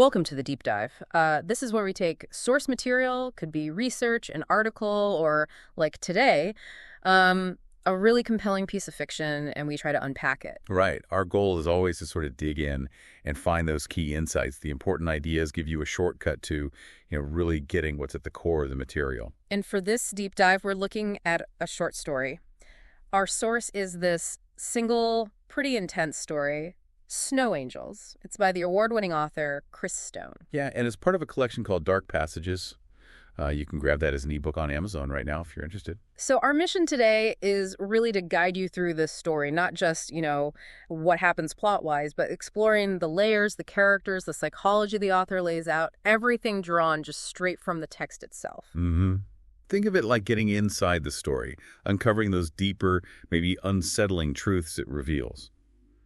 Welcome to the deep dive. This is where we take source material, could be research, an article, or like today, a really compelling piece of fiction, and we try to unpack it. Right. Our goal is always to sort of dig in and find those key insights. The important ideas give you a shortcut to, really getting what's at the core of the material. And for this deep dive, we're looking at a short story. Our source is this single, pretty intense story, Snow Angels. It's by the award-winning author Chris Stone. Yeah, and it's part of a collection called Dark Passages. You can grab that as an ebook on Amazon right now if you're interested. So our mission today is really to guide you through this story, not just, what happens plot-wise, but exploring the layers, the characters, the psychology the author lays out, everything drawn just straight from the text itself. Mm-hmm. Think of it like getting inside the story, uncovering those deeper, maybe unsettling truths it reveals.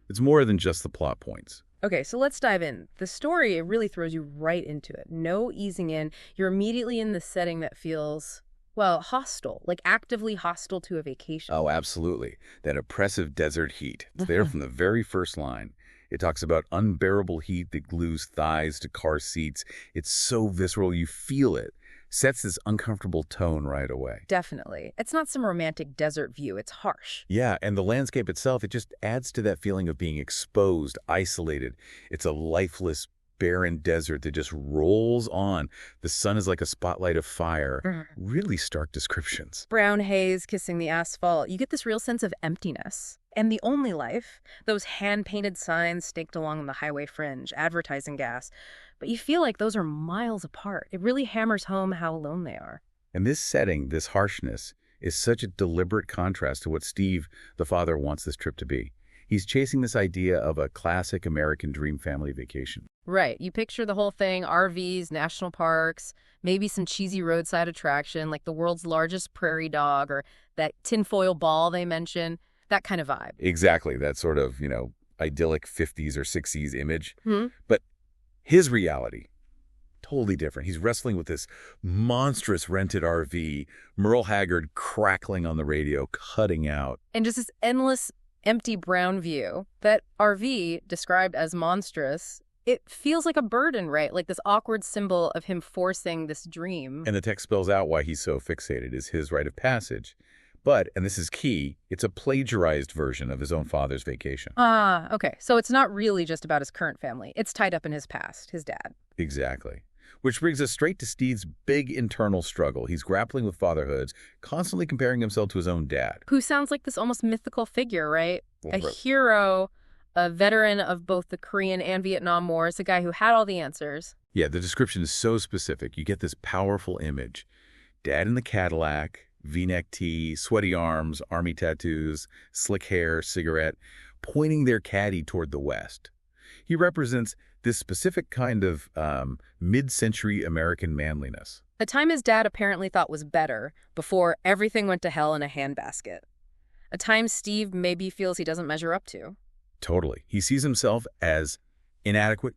It's more than just the plot points. Okay, so let's dive in. The story, it really throws you right into it. No easing in. You're immediately in the setting that feels, well, hostile, like actively hostile to a vacation. Oh, absolutely. That oppressive desert heat. It's there from the very first line. It talks about unbearable heat that glues thighs to car seats. It's so visceral, you feel it. Sets this uncomfortable tone right away. Definitely. It's not some romantic desert view. It's harsh. Yeah, and the landscape itself, it just adds to that feeling of being exposed, isolated. It's a lifeless, barren desert that just rolls on. The sun is like a spotlight of fire. Really stark descriptions. Brown haze kissing the asphalt. You get this real sense of emptiness. And the only life, those hand-painted signs staked along the highway fringe, advertising gas. But you feel like those are miles apart. It really hammers home how alone they are. And this setting, this harshness, is such a deliberate contrast to what Steve, the father, wants this trip to be. He's chasing this idea of a classic American dream family vacation. Right. You picture the whole thing, RVs, national parks, maybe some cheesy roadside attraction like the world's largest prairie dog or that tinfoil ball they mention, that kind of vibe. Exactly, that sort of, idyllic 50s or 60s image. Hmm? But his reality, totally different. He's wrestling with this monstrous rented RV, Merle Haggard crackling on the radio, cutting out. And just this endless, empty brown view. That RV, described as monstrous, it feels like a burden, right? Like this awkward symbol of him forcing this dream. And the text spells out why he's so fixated is his rite of passage. But, and this is key, it's a plagiarized version of his own father's vacation. Ah, okay. So it's not really just about his current family. It's tied up in his past, his dad. Exactly. Which brings us straight to Steve's big internal struggle. He's grappling with fatherhood, constantly comparing himself to his own dad. Who sounds like this almost mythical figure, right? A Right. hero, a veteran of both the Korean and Vietnam Wars, a guy who had all the answers. Yeah, the description is so specific. You get this powerful image. Dad in the Cadillac, V-neck tee, sweaty arms, army tattoos, slick hair, cigarette, pointing their caddy toward the west. He represents this specific kind of mid-century American manliness. A time his dad apparently thought was better before everything went to hell in a handbasket. A time Steve maybe feels he doesn't measure up to. Totally. He sees himself as inadequate,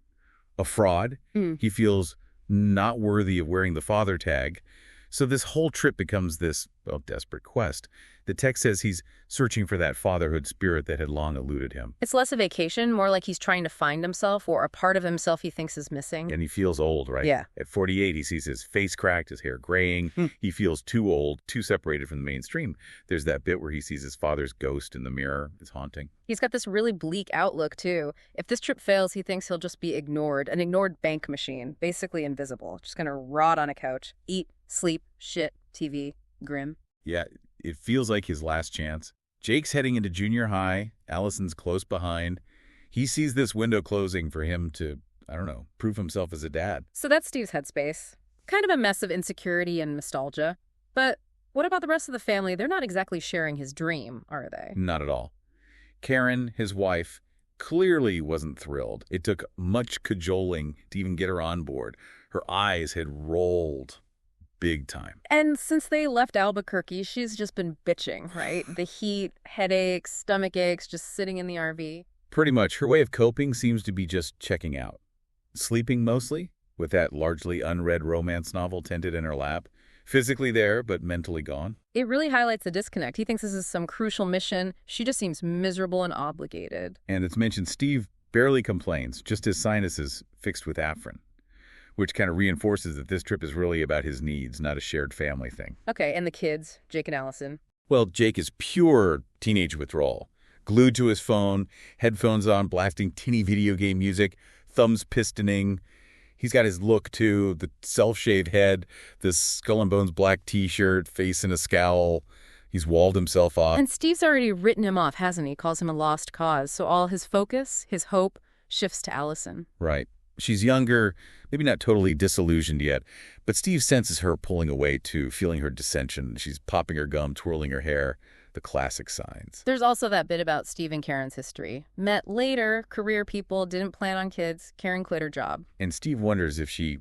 a fraud. Mm. He feels not worthy of wearing the father tag. So this whole trip becomes this, desperate quest. The text says he's searching for that fatherhood spirit that had long eluded him. It's less a vacation, more like he's trying to find himself or a part of himself he thinks is missing. And he feels old, right? Yeah. At 48, he sees his face cracked, his hair graying. He feels too old, too separated from the mainstream. There's that bit where he sees his father's ghost in the mirror. It's haunting. He's got this really bleak outlook, too. If this trip fails, he thinks he'll just be ignored, an ignored bank machine, basically invisible, just gonna rot on a couch, eat, sleep, shit, TV, grim. Yeah, it feels like his last chance. Jake's heading into junior high. Allison's close behind. He sees this window closing for him to, prove himself as a dad. So that's Steve's headspace. Kind of a mess of insecurity and nostalgia. But what about the rest of the family? They're not exactly sharing his dream, are they? Not at all. Karen, his wife, clearly wasn't thrilled. It took much cajoling to even get her on board. Her eyes had rolled big time. And since they left Albuquerque, she's just been bitching, right? The heat, headaches, stomach aches, just sitting in the RV. Pretty much, her way of coping seems to be just checking out. Sleeping mostly, with that largely unread romance novel tented in her lap. Physically there, but mentally gone. It really highlights the disconnect. He thinks this is some crucial mission. She just seems miserable and obligated. And it's mentioned Steve barely complains, just his sinuses fixed with Afrin. which kind of reinforces that this trip is really about his needs, not a shared family thing. Okay, and the kids, Jake and Allison. Well, Jake is pure teenage withdrawal. Glued to his phone, headphones on, blasting tinny video game music, thumbs pistoning. He's got his look, too, the self-shaved head, this skull and bones black T-shirt, face in a scowl. He's walled himself off. And Steve's already written him off, hasn't he? Calls him a lost cause. So all his focus, his hope, shifts to Allison. Right. She's younger, maybe not totally disillusioned yet, but Steve senses her pulling away, too, feeling her dissension. She's popping her gum, twirling her hair. The classic signs. There's also that bit about Steve and Karen's history. Met later, career people, didn't plan on kids. Karen quit her job. And Steve wonders if she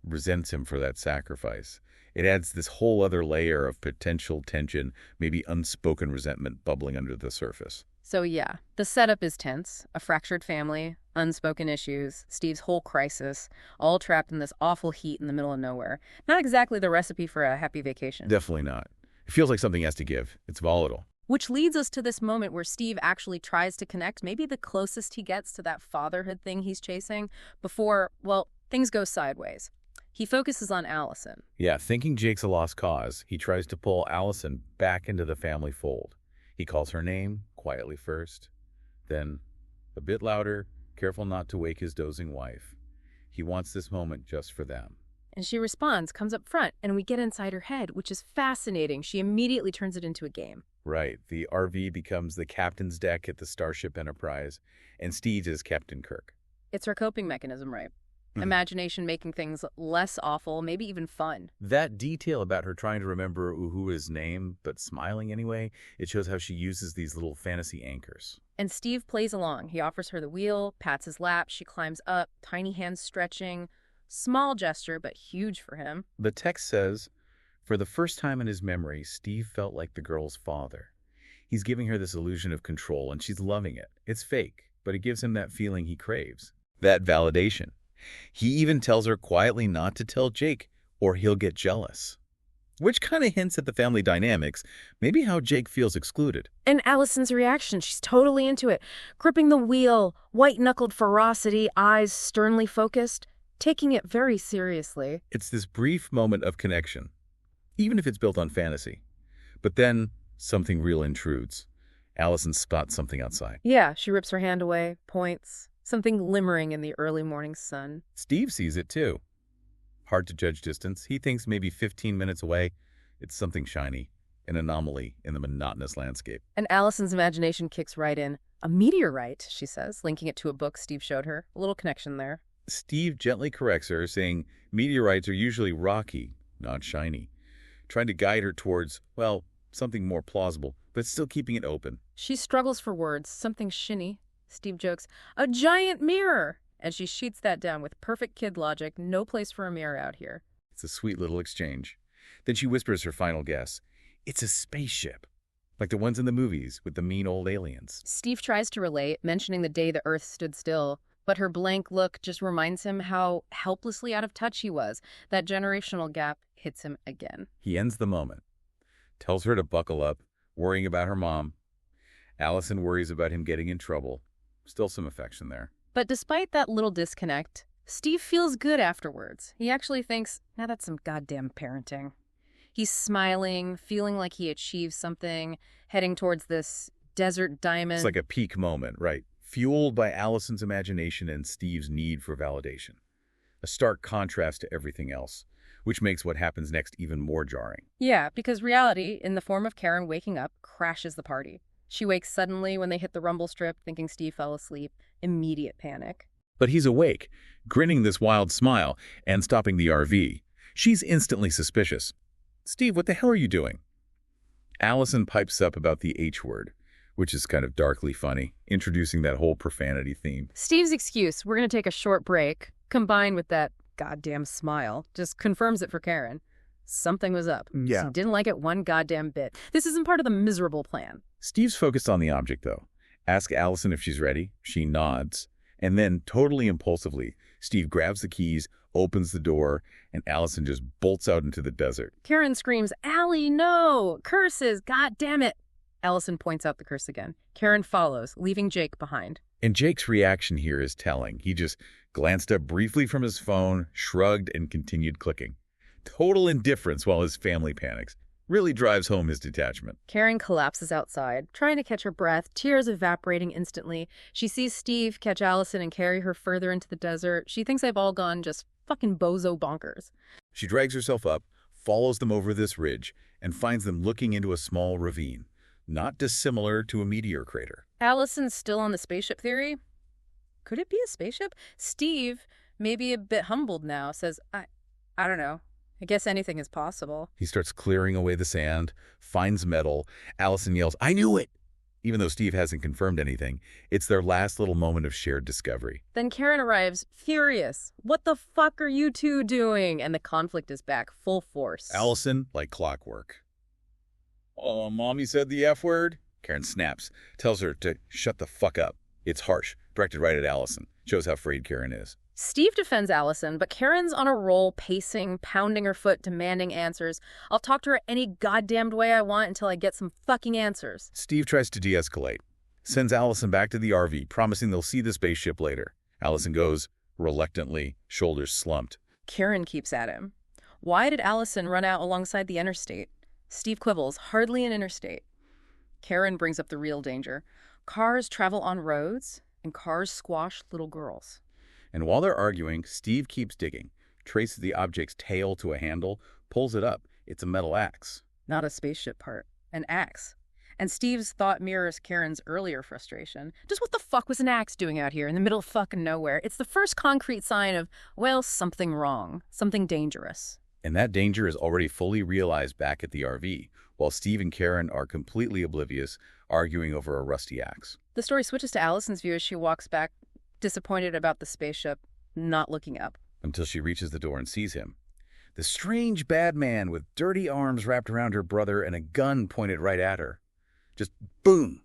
resents him for that sacrifice. It adds this whole other layer of potential tension, maybe unspoken resentment bubbling under the surface. So yeah, the setup is tense. A fractured family, unspoken issues, Steve's whole crisis, all trapped in this awful heat in the middle of nowhere. Not exactly the recipe for a happy vacation. Definitely not. It feels like something has to give. It's volatile. Which leads us to this moment where Steve actually tries to connect, maybe the closest he gets to that fatherhood thing he's chasing, before, well, things go sideways. He focuses on Allison. Yeah, thinking Jake's a lost cause, he tries to pull Allison back into the family fold. He calls her name, quietly first, then a bit louder, careful not to wake his dozing wife. He wants this moment just for them. And she responds, comes up front, and we get inside her head, which is fascinating. She immediately turns it into a game. Right. The RV becomes the captain's deck at the Starship Enterprise, and Steve is Captain Kirk. It's her coping mechanism, right? Imagination making things less awful, maybe even fun. That detail about her trying to remember Uhua's name, but smiling anyway, it shows how she uses these little fantasy anchors. And Steve plays along. He offers her the wheel, pats his lap, she climbs up, tiny hands stretching. Small gesture, but huge for him. The text says, for the first time in his memory, Steve felt like the girl's father. He's giving her this illusion of control, and she's loving it. It's fake, but it gives him that feeling he craves. That validation. He even tells her quietly not to tell Jake, or he'll get jealous. Which kind of hints at the family dynamics, maybe how Jake feels excluded. And Allison's reaction, she's totally into it. Gripping the wheel, white-knuckled ferocity, eyes sternly focused. Taking it very seriously. It's this brief moment of connection, even if it's built on fantasy. But then something real intrudes. Allison spots something outside. Yeah, she rips her hand away, points. Something glimmering in the early morning sun. Steve sees it too. Hard to judge distance. He thinks maybe 15 minutes away. It's something shiny, an anomaly in the monotonous landscape. And Allison's imagination kicks right in. A meteorite, she says, linking it to a book Steve showed her. A little connection there. Steve gently corrects her, saying meteorites are usually rocky, not shiny, trying to guide her towards, well, something more plausible, but still keeping it open. She struggles for words, something shinny. Steve jokes, a giant mirror! And she shoots that down with perfect kid logic, no place for a mirror out here. It's a sweet little exchange. Then she whispers her final guess. It's a spaceship, like the ones in the movies with the mean old aliens. Steve tries to relate, mentioning the day the Earth stood still. But her blank look just reminds him how helplessly out of touch he was. That generational gap hits him again. He ends the moment, tells her to buckle up, worrying about her mom. Allison worries about him getting in trouble. Still some affection there. But despite that little disconnect, Steve feels good afterwards. He actually thinks, now that's some goddamn parenting. He's smiling, feeling like he achieved something, heading towards this desert diamond. It's like a peak moment, right? Fueled by Allison's imagination and Steve's need for validation. A stark contrast to everything else, which makes what happens next even more jarring. Yeah, because reality, in the form of Karen waking up, crashes the party. She wakes suddenly when they hit the rumble strip, thinking Steve fell asleep. Immediate panic. But he's awake, grinning this wild smile, and stopping the RV. She's instantly suspicious. Steve, what the hell are you doing? Allison pipes up about the H word, which is kind of darkly funny, introducing that whole profanity theme. Steve's excuse, we're going to take a short break, combined with that goddamn smile, just confirms it for Karen. Something was up. Yeah. She didn't like it one goddamn bit. This isn't part of the miserable plan. Steve's focused on the object, though. Ask Allison if she's ready. She nods. And then, totally impulsively, Steve grabs the keys, opens the door, and Allison just bolts out into the desert. Karen screams, Allie, no! Curses, god damn it! Allison points out the curse again. Karen follows, leaving Jake behind. And Jake's reaction here is telling. He just glanced up briefly from his phone, shrugged, and continued clicking. Total indifference while his family panics. Really drives home his detachment. Karen collapses outside, trying to catch her breath, tears evaporating instantly. She sees Steve catch Allison and carry her further into the desert. She thinks they've all gone just fucking bozo bonkers. She drags herself up, follows them over this ridge, and finds them looking into a small ravine, not dissimilar to a meteor crater. Allison's still on the spaceship theory. Could it be a spaceship? Steve, maybe a bit humbled now, says, I don't know. I guess anything is possible. He starts clearing away the sand, finds metal. Allison yells, "I knew it!" Even though Steve hasn't confirmed anything, it's their last little moment of shared discovery. Then Karen arrives, furious. What the fuck are you two doing? And the conflict is back, full force. Allison, like clockwork. "Oh, Mommy said the F word?" Karen snaps, tells her to shut the fuck up. It's harsh, directed right at Allison. Shows how afraid Karen is. Steve defends Allison, but Karen's on a roll, pacing, pounding her foot, demanding answers. I'll talk to her any goddamned way I want until I get some fucking answers. Steve tries to de-escalate, sends Allison back to the RV, promising they'll see the spaceship later. Allison goes, reluctantly, shoulders slumped. Karen keeps at him. Why did Allison run out alongside the interstate? Steve quibbles, hardly an interstate. Karen brings up the real danger. Cars travel on roads, and cars squash little girls. And while they're arguing, Steve keeps digging, traces the object's tail to a handle, pulls it up. It's a metal axe. Not a spaceship part. An axe. And Steve's thought mirrors Karen's earlier frustration. Just what the fuck was an axe doing out here in the middle of fucking nowhere? It's the first concrete sign of, well, something wrong. Something dangerous. And that danger is already fully realized back at the RV, while Steve and Karen are completely oblivious, arguing over a rusty axe. The story switches to Allison's view as she walks back, disappointed about the spaceship, not looking up. Until she reaches the door and sees him. The strange bad man with dirty arms wrapped around her brother and a gun pointed right at her. Just boom!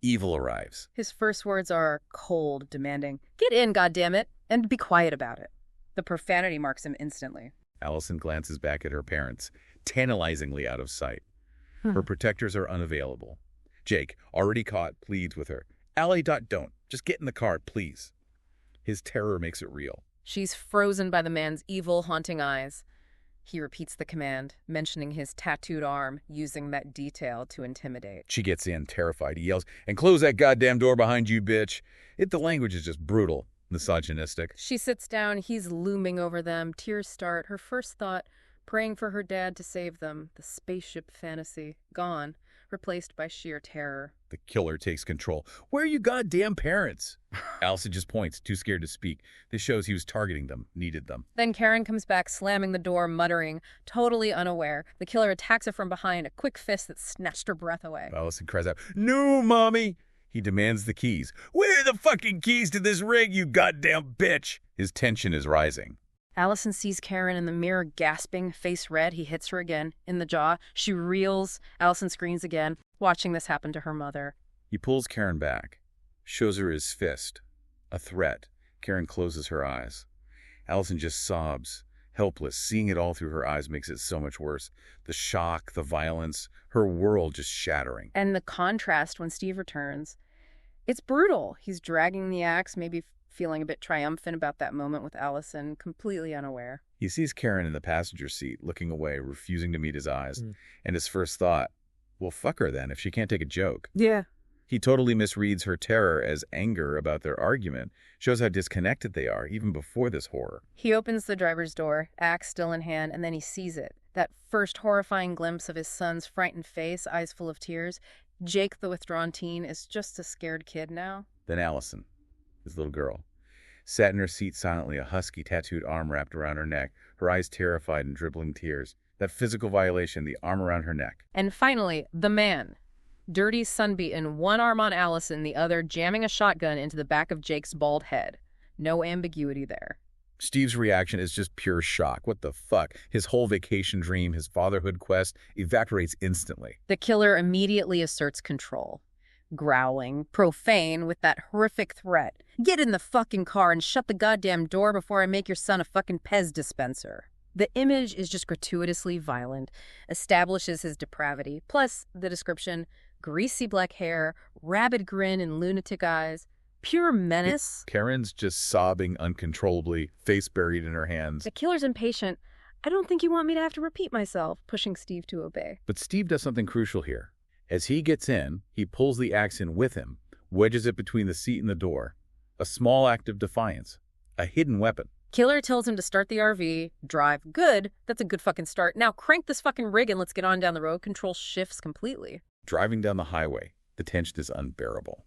Evil arrives. His first words are cold, demanding, "Get in, goddammit, and be quiet about it." The profanity marks him instantly. Allison glances back at her parents, tantalizingly out of sight. Her protectors are unavailable. Jake, already caught, pleads with her. "Allie, don't. Just get in the car, please." His terror makes it real. She's frozen by the man's evil, haunting eyes. He repeats the command, mentioning his tattooed arm, using that detail to intimidate. She gets in, terrified. He yells, "And close that goddamn door behind you, bitch." The language is just brutal, misogynistic. She sits down, he's looming over them, tears start. Her first thought, praying for her dad to save them. The spaceship fantasy, gone, replaced by sheer terror. The killer takes control. "Where are you goddamn parents?" Allison just points, too scared to speak. This shows he was targeting them, needed them. Then Karen comes back, slamming the door, muttering, totally unaware. The killer attacks her from behind, a quick fist that snatched her breath away. Allison cries out, "No, Mommy!" He demands the keys. "Where are the fucking keys to this rig, you goddamn bitch?" His tension is rising. Allison sees Karen in the mirror, gasping, face red. He hits her again, in the jaw. She reels. Allison screams again, watching this happen to her mother. He pulls Karen back, shows her his fist. A threat. Karen closes her eyes. Allison just sobs, helpless. Seeing it all through her eyes makes it so much worse. The shock, the violence, her world just shattering. And the contrast when Steve returns. It's brutal. He's dragging the axe, maybe feeling a bit triumphant about that moment with Allison, completely unaware. He sees Karen in the passenger seat, looking away, refusing to meet his eyes. And his first thought, well, fuck her then, if she can't take a joke. Yeah. He totally misreads her terror as anger about their argument, shows how disconnected they are, even before this horror. He opens the driver's door, axe still in hand, and then he sees it. That first horrifying glimpse of his son's frightened face, eyes full of tears. Jake, the withdrawn teen, is just a scared kid now. Then Allison, his little girl, sat in her seat silently, a husky tattooed arm wrapped around her neck, her eyes terrified and dribbling tears. That physical violation, the arm around her neck. And finally, the man. Dirty, sunbeaten, one arm on Allison, the other jamming a shotgun into the back of Jake's bald head. No ambiguity there. Steve's reaction is just pure shock. What the fuck? His whole vacation dream, his fatherhood quest, evaporates instantly. The killer immediately asserts control. Growling, profane, with that horrific threat. "Get in the fucking car and shut the goddamn door before I make your son a fucking Pez dispenser." The image is just gratuitously violent, establishes his depravity, plus the description, Greasy black hair, rabid grin and lunatic eyes. Pure menace. Karen's just sobbing uncontrollably, face buried in her hands. The killer's impatient. I don't think you want me to have to repeat myself, pushing Steve to obey. But Steve does something crucial here. As he gets in, he pulls the axe in with him, wedges it between the seat and the door. A small act of defiance. A hidden weapon. Killer tells him to start the RV, drive. Good. That's a good fucking start. Now crank this fucking rig and let's get on down the road. Control shifts completely. Driving down the highway, the tension is unbearable.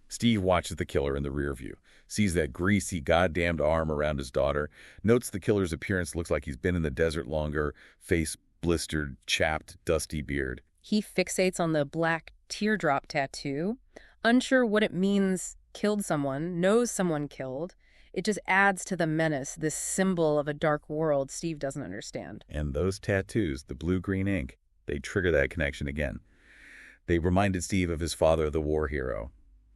Steve watches the killer in the rear view, sees that greasy goddamned arm around his daughter, notes the killer's appearance looks like he's been in the desert longer, face blistered, chapped, dusty beard. He fixates on the black teardrop tattoo, unsure what it means, killed someone, knows someone killed. It just adds to the menace, this symbol of a dark world Steve doesn't understand. And those tattoos, the blue-green ink, they trigger that connection again. They reminded Steve of his father, the war hero.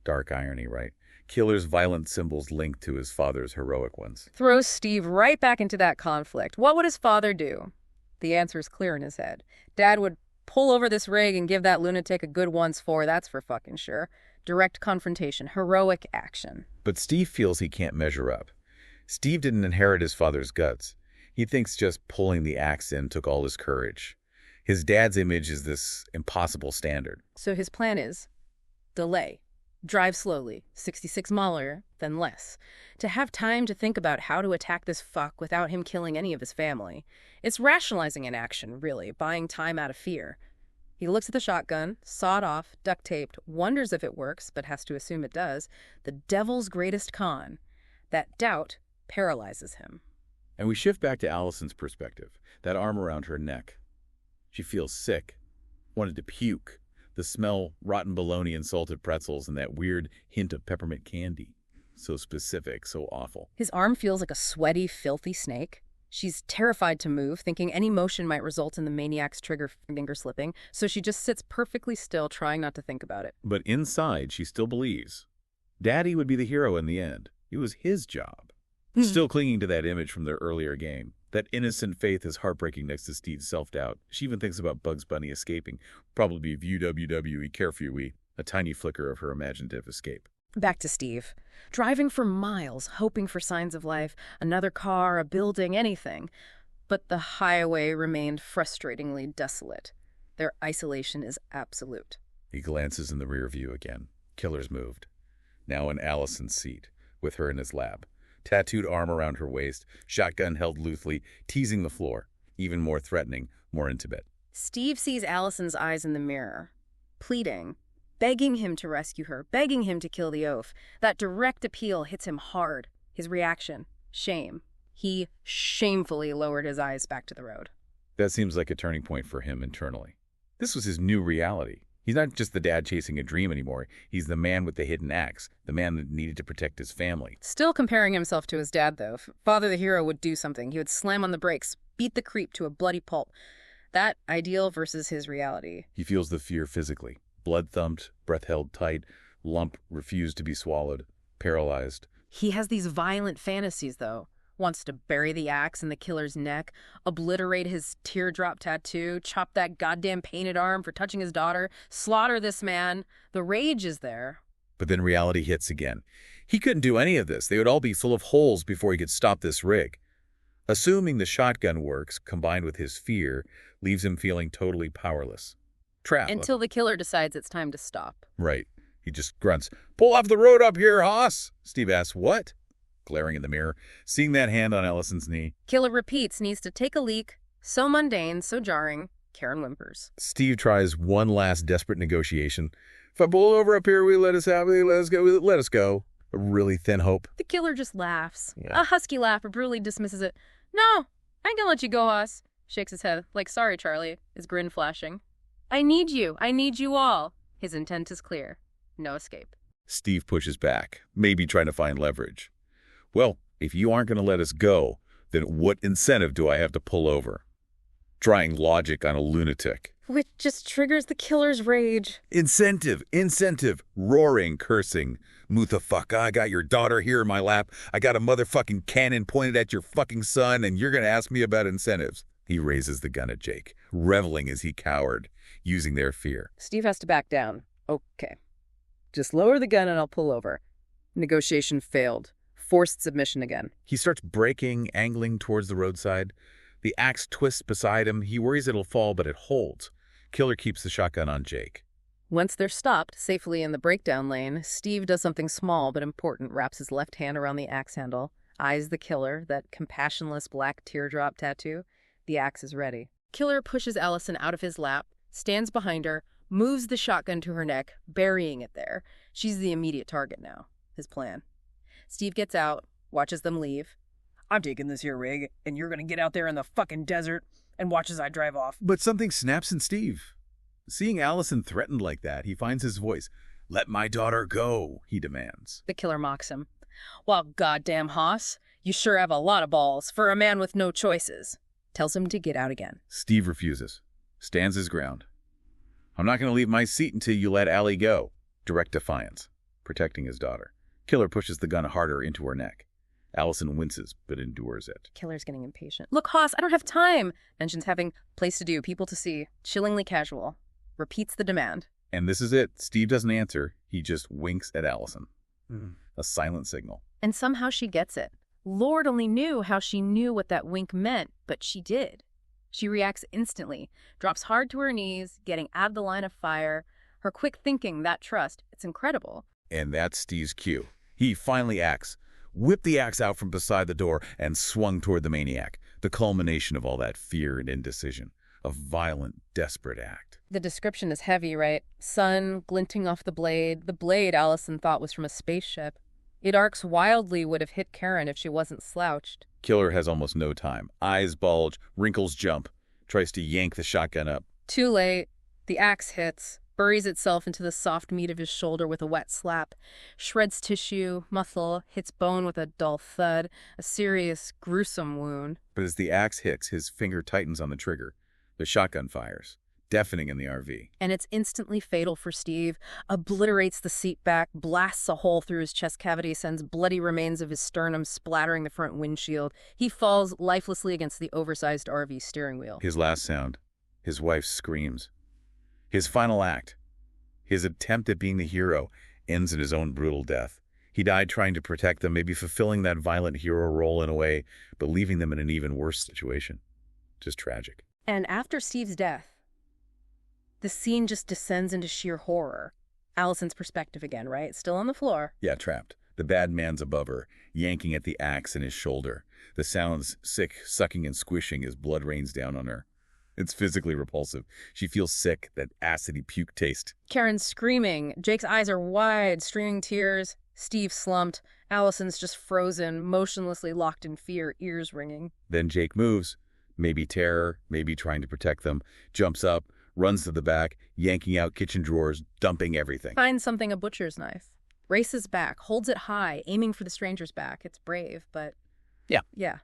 Dark irony, right? Killer's violent symbols linked to his father's heroic ones. Throws Steve right back into that conflict. What would his father do? The answer is clear in his head. Dad would pull over this rig and give that lunatic a good once-for, that's for fucking sure. Direct confrontation, heroic action. But Steve feels he can't measure up. Steve didn't inherit his father's guts. He thinks just pulling the axe in took all his courage. His dad's image is this impossible standard. So his plan is delay. Drive slowly, 66 miler, then less, to have time to think about how to attack this fuck without him killing any of his family. It's rationalizing an action, really, buying time out of fear. He looks at the shotgun, sawed off, duct taped, wonders if it works, but has to assume it does. The devil's greatest con. That doubt paralyzes him. And we shift back to Allison's perspective, that arm around her neck. She feels sick, wanted to puke. The smell, rotten bologna and salted pretzels, and that weird hint of peppermint candy. So specific, so awful. His arm feels like a sweaty, filthy snake. She's terrified to move, thinking any motion might result in the maniac's trigger finger slipping, so she just sits perfectly still, trying not to think about it. But inside, she still believes. Daddy would be the hero in the end. It was his job. Still clinging to that image from their earlier game. That innocent faith is heartbreaking next to Steve's self-doubt. She even thinks about Bugs Bunny escaping. Probably view WWE Carefree, a tiny flicker of her imaginative escape. Back to Steve. Driving for miles, hoping for signs of life, another car, a building, anything. But the highway remained frustratingly desolate. Their isolation is absolute. He glances in the rear view again. Killer's moved. Now in Allison's seat, with her in his lap. Tattooed arm around her waist, shotgun held loosely, teasing the floor. Even more threatening, more intimate. Steve sees Allison's eyes in the mirror, pleading, begging him to rescue her, begging him to kill the oaf. That direct appeal hits him hard. His reaction, shame. He shamefully lowered his eyes back to the road. That seems like a turning point for him internally. This was his new reality. He's not just the dad chasing a dream anymore. He's the man with the hidden axe, the man that needed to protect his family. Still comparing himself to his dad, though. If Father the hero would do something. He would slam on the brakes, beat the creep to a bloody pulp. That ideal versus his reality. He feels the fear physically. Blood thumped, breath held tight, lump refused to be swallowed, paralyzed. He has these violent fantasies, though. Wants to bury the axe in the killer's neck, obliterate his teardrop tattoo, chop that goddamn painted arm for touching his daughter, slaughter this man. The rage is there. But then reality hits again. He couldn't do any of this. They would all be full of holes before he could stop this rig. Assuming the shotgun works, combined with his fear, leaves him feeling totally powerless. Trapped. Until the killer decides it's time to stop. Right. He just grunts, "Pull off the road up here, Hoss!" Steve asks, "What?" Glaring in the mirror, seeing that hand on Allison's knee. Killer repeats, needs to take a leak. So mundane, so jarring. Karen whimpers. Steve tries one last desperate negotiation. "If I pull over up here, will you let us have it? Let us go. Let us go." A really thin hope. The killer just laughs. Yeah. A husky laugh, but brutally dismisses it. "No, I ain't gonna let you go, Hoss." Shakes his head, like, "Sorry, Charlie," his grin flashing. I need you all." His intent is clear. No escape. Steve pushes back, maybe trying to find leverage. "Well, if you aren't going to let us go, then what incentive do I have to pull over?" Trying logic on a lunatic. Which just triggers the killer's rage. Incentive, roaring, cursing. "Mutafaka, I got your daughter here in my lap. I got a motherfucking cannon pointed at your fucking son, and you're going to ask me about incentives." He raises the gun at Jake, reveling as he cowered, using their fear. Steve has to back down. Okay. Just lower the gun and I'll pull over. Negotiation failed. Forced submission again. He starts braking, angling towards the roadside. The axe twists beside him. He worries it'll fall, but it holds. Killer keeps the shotgun on Jake. Once they're stopped safely in the breakdown lane, Steve does something small but important, wraps his left hand around the axe handle, eyes the killer, that compassionless black teardrop tattoo. The axe is ready. Killer pushes Allison out of his lap, stands behind her, moves the shotgun to her neck, burying it there. She's the immediate target now. His plan. Steve gets out, watches them leave. I'm taking this here rig, and you're gonna get out there in the fucking desert and watch as I drive off. But something snaps in Steve. Seeing Allison threatened like that, he finds his voice. Let my daughter go, he demands. The killer mocks him. Well, goddamn Hoss, you sure have a lot of balls for a man with no choices. Tells him to get out again. Steve refuses, stands his ground. I'm not going to leave my seat until you let Allie go. Direct defiance, protecting his daughter. Killer pushes the gun harder into her neck. Allison winces, but endures it. Killer's getting impatient. Look, Hoss, I don't have time. Mentions having place to do, people to see. Chillingly casual. Repeats the demand. And this is it. Steve doesn't answer. He just winks at Allison. A silent signal. And somehow she gets it. Lord only knew how she knew what that wink meant, but she did. She reacts instantly, drops hard to her knees, getting out of the line of fire. Her quick thinking, that trust, it's incredible. And that's Steve's cue. He finally acts, whipped the axe out from beside the door, and swung toward the maniac, the culmination of all that fear and indecision. A violent, desperate act. The description is heavy, right? Sun glinting off the blade Allison thought was from a spaceship. It arcs wildly, would have hit Karen if she wasn't slouched. Killer has almost no time. Eyes bulge, wrinkles jump, tries to yank the shotgun up. Too late. The axe hits, buries itself into the soft meat of his shoulder with a wet slap, shreds tissue, muscle, hits bone with a dull thud, a serious, gruesome wound. But as the axe hits, his finger tightens on the trigger. The shotgun fires, deafening in the RV. And it's instantly fatal for Steve. Obliterates the seat back, blasts a hole through his chest cavity, sends bloody remains of his sternum splattering the front windshield. He falls lifelessly against the oversized RV steering wheel. His last sound, his wife screams. His final act, his attempt at being the hero, ends in his own brutal death. He died trying to protect them, maybe fulfilling that violent hero role in a way, but leaving them in an even worse situation. Just tragic. And after Steve's death, the scene just descends into sheer horror. Allison's perspective again, right? Still on the floor. Yeah, trapped. The bad man's above her, yanking at the axe in his shoulder. The sounds sick, sucking and squishing as blood rains down on her. It's physically repulsive. She feels sick, that acidy puke taste. Karen's screaming. Jake's eyes are wide, streaming tears. Steve slumped. Allison's just frozen, motionlessly locked in fear, ears ringing. Then Jake moves. Maybe terror, maybe trying to protect them. Jumps up, runs to the back, yanking out kitchen drawers, dumping everything. Finds something, a butcher's knife. Races back, holds it high, aiming for the stranger's back. It's brave, but... Yeah.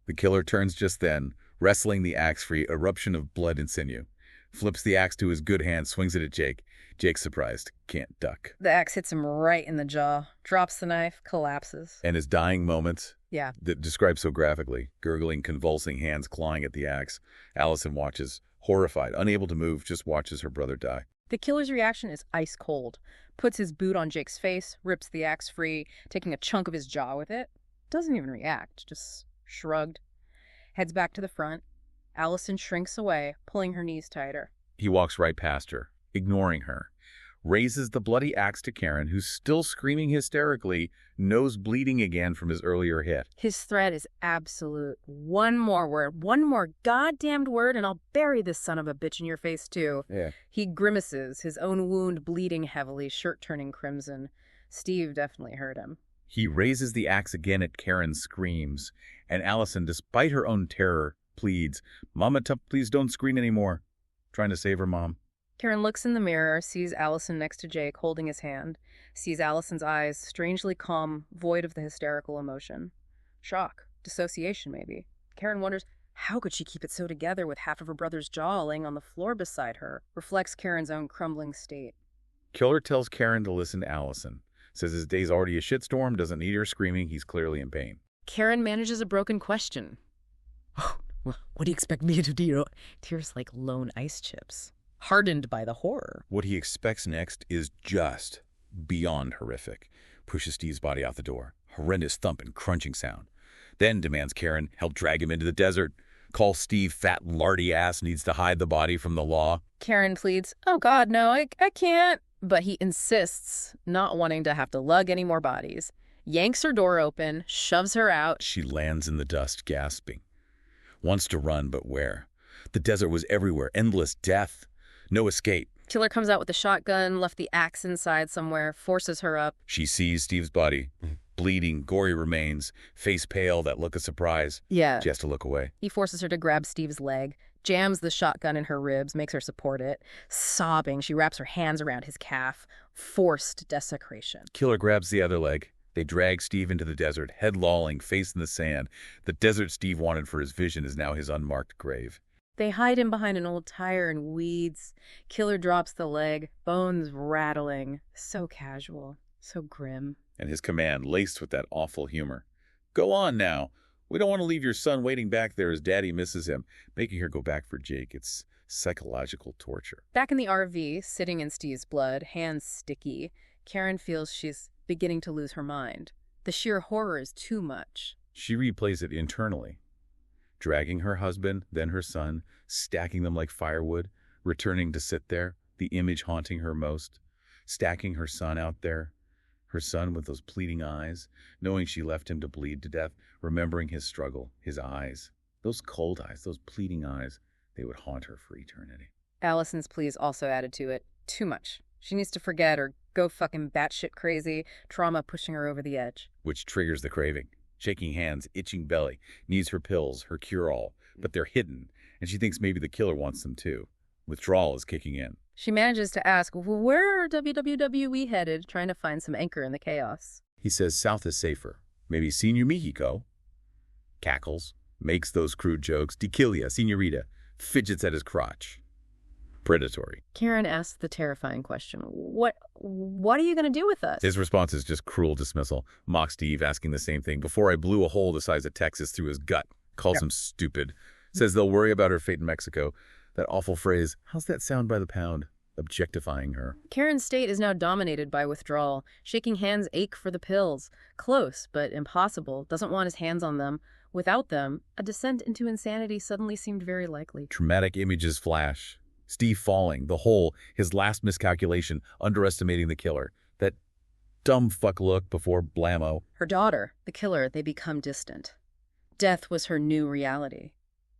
The killer turns just then, wrestling the axe free, eruption of blood and sinew. Flips the axe to his good hand, swings it at Jake. Jake's surprised, can't duck. The axe hits him right in the jaw, drops the knife, collapses. And his dying moments, Yeah. that described so graphically, gurgling, convulsing hands clawing at the axe. Allison watches, horrified, unable to move, just watches her brother die. The killer's reaction is ice cold. Puts his boot on Jake's face, rips the axe free, taking a chunk of his jaw with it. Doesn't even react, just shrugged. Heads back to the front. Allison shrinks away, pulling her knees tighter. He walks right past her, ignoring her. Raises the bloody axe to Karen, who's still screaming hysterically, nose bleeding again from his earlier hit. His threat is absolute. One more word, one more goddamned word, and I'll bury this son of a bitch in your face, too. Yeah. He grimaces, his own wound bleeding heavily, shirt turning crimson. Steve definitely heard him. He raises the axe again at Karen's screams, and Allison, despite her own terror, pleads, Mama, please don't scream anymore. Trying to save her mom. Karen looks in the mirror, sees Allison next to Jake holding his hand, sees Allison's eyes strangely calm, void of the hysterical emotion. Shock, dissociation maybe. Karen wonders, how could she keep it so together with half of her brother's jaw laying on the floor beside her? Reflects Karen's own crumbling state. Killer tells Karen to listen to Allison. Says his day's already a shitstorm, doesn't need her screaming, he's clearly in pain. Karen manages a broken question. What do you expect me to do? Tears like lone ice chips, hardened by the horror. What he expects next is just beyond horrific. Pushes Steve's body out the door. Horrendous thump and crunching sound. Then demands Karen help drag him into the desert. Calls Steve fat lardy ass, needs to hide the body from the law. Karen pleads, oh God, no, I can't. But he insists, not wanting to have to lug any more bodies. Yanks her door open, shoves her out. She lands in the dust, gasping. Wants to run, but where? The desert was everywhere. Endless death. No escape. Killer comes out with a shotgun, left the axe inside somewhere, forces her up. She sees Steve's body. Bleeding, gory remains. Face pale, that look of surprise. Yeah. She has to look away. He forces her to grab Steve's leg, jams the shotgun in her ribs, makes her support it. Sobbing, she wraps her hands around his calf. Forced desecration. Killer grabs the other leg. They drag Steve into the desert, head lolling, face in the sand. The desert Steve wanted for his vision is now his unmarked grave. They hide him behind an old tire and weeds. Killer drops the leg, bones rattling. So casual, so grim. And his command laced with that awful humor. Go on now. We don't want to leave your son waiting back there as Daddy misses him. Making her go back for Jake, it's psychological torture. Back in the RV, sitting in Steve's blood, hands sticky, Karen feels she's beginning to lose her mind. The sheer horror is too much. She replays it internally, dragging her husband, then her son, stacking them like firewood, returning to sit there, the image haunting her most, stacking her son out there, her son with those pleading eyes, knowing she left him to bleed to death, remembering his struggle, his eyes, those cold eyes, those pleading eyes, they would haunt her for eternity. Allison's pleas also added to it. Too much. She needs to forget or go fucking batshit crazy, trauma pushing her over the edge. Which triggers the craving. Shaking hands, itching belly, needs her pills, her cure-all, but they're hidden, and she thinks maybe the killer wants them too. Withdrawal is kicking in. She manages to ask, well, where are WWE headed, trying to find some anchor in the chaos. He says south is safer. Maybe Senor Mexico. Cackles, makes those crude jokes. Tequila, senorita, fidgets at his crotch. Predatory. Karen asks the terrifying question, what are you going to do with us? His response is just cruel dismissal. Mocks Steve, asking the same thing. Before I blew a hole the size of Texas through his gut. Calls him stupid. Says they'll worry about her fate in Mexico. That awful phrase, how's that sound by the pound? Objectifying her. Karen's state is now dominated by withdrawal. Shaking hands ache for the pills. Close, but impossible. Doesn't want his hands on them. Without them, a descent into insanity suddenly seemed very likely. Traumatic images flash. Steve falling, the hole, his last miscalculation, underestimating the killer. That dumb fuck look before blammo. Her daughter, the killer, they become distant. Death was her new reality.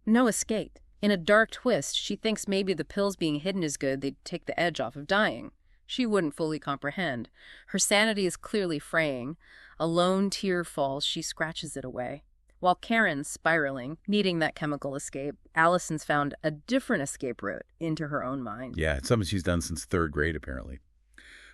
No escape. In a dark twist, she thinks maybe the pills being hidden is good, they'd take the edge off of dying. She wouldn't fully comprehend. Her sanity is clearly fraying. A lone tear falls, she scratches it away. While Karen's spiraling, needing that chemical escape, Allison's found a different escape route into her own mind. Yeah, it's something she's done since 3rd grade, apparently.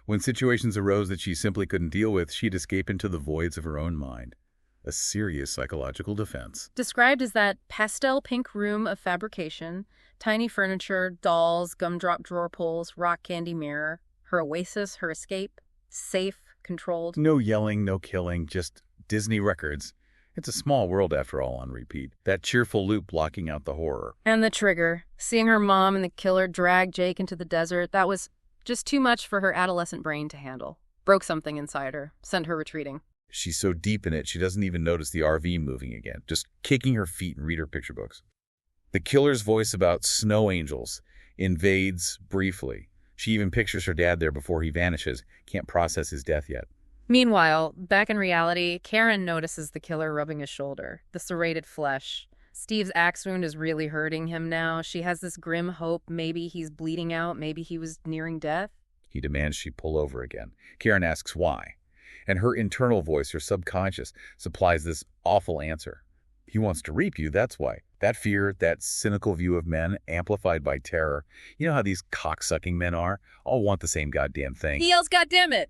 When situations arose that she simply couldn't deal with, she'd escape into the voids of her own mind. A serious psychological defense. Described as that pastel pink room of fabrication, tiny furniture, dolls, gumdrop drawer pulls, rock candy mirror, her oasis, her escape, safe, controlled. No yelling, no killing, just Disney records. It's a small world, after all, on repeat. That cheerful loop blocking out the horror. And the trigger. Seeing her mom and the killer drag Jake into the desert, that was just too much for her adolescent brain to handle. Broke something inside her, sent her retreating. She's so deep in it, she doesn't even notice the RV moving again, just kicking her feet and read her picture books. The killer's voice about snow angels invades briefly. She even pictures her dad there before he vanishes, can't process his death yet. Meanwhile, back in reality, Karen notices the killer rubbing his shoulder, the serrated flesh. Steve's axe wound is really hurting him now. She has this grim hope maybe he's bleeding out, maybe he was nearing death. He demands she pull over again. Karen asks why. And her internal voice, her subconscious, supplies this awful answer. He wants to reap you, that's why. That fear, that cynical view of men, amplified by terror. You know how these cocksucking men are? All want the same goddamn thing. He yells, "Goddammit!